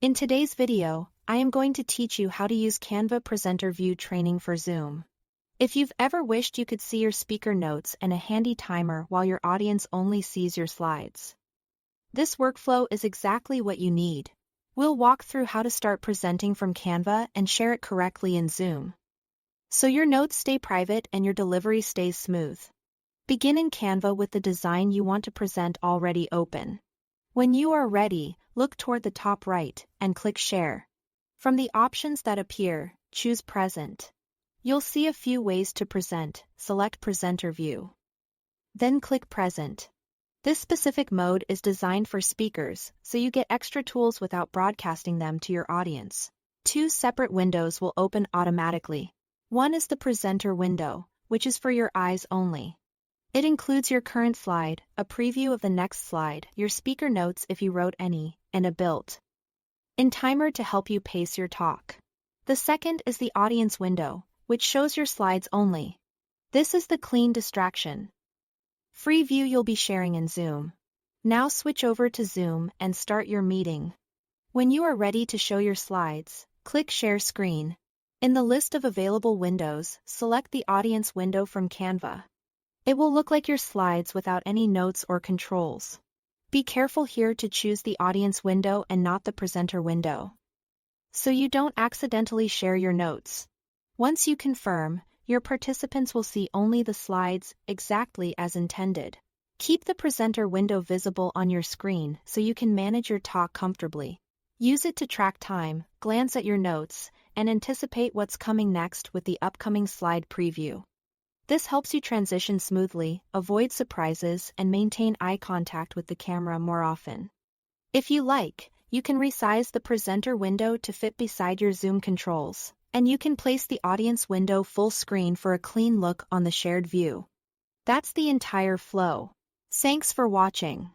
In today's video, I am going to teach you how to use Canva Presenter View training for Zoom. If you've ever wished you could see your speaker notes and a handy timer while your audience only sees your slides, this workflow is exactly what you need. We'll walk through how to start presenting from Canva and share it correctly in Zoom, so your notes stay private and your delivery stays smooth. Begin in Canva with the design you want to present already open. When you are ready, look toward the top right and click Share. From the options that appear, choose Present. You'll see a few ways to present. Select Presenter View. Then click Present. This specific mode is designed for speakers, so you get extra tools without broadcasting them to your audience. Two separate windows will open automatically. One is the Presenter window, which is for your eyes only. It includes your current slide, a preview of the next slide, your speaker notes if you wrote any, and a built-in timer to help you pace your talk. The second is the Audience window, which shows your slides only. This is the clean distraction free view you'll be sharing in Zoom. Now switch over to Zoom and start your meeting. When you are ready to show your slides, click Share Screen. In the list of available windows, select the Audience window from Canva. It will look like your slides without any notes or controls. Be careful here to choose the Audience window and not the Presenter window, so you don't accidentally share your notes. Once you confirm, your participants will see only the slides exactly as intended. Keep the Presenter window visible on your screen so you can manage your talk comfortably. Use it to track time, glance at your notes, and anticipate what's coming next with the upcoming slide preview. This helps you transition smoothly, avoid surprises, and maintain eye contact with the camera more often. If you like, you can resize the presenter window to fit beside your Zoom controls, and you can place the audience window full screen for a clean look on the shared view. That's the entire flow. Thanks for watching.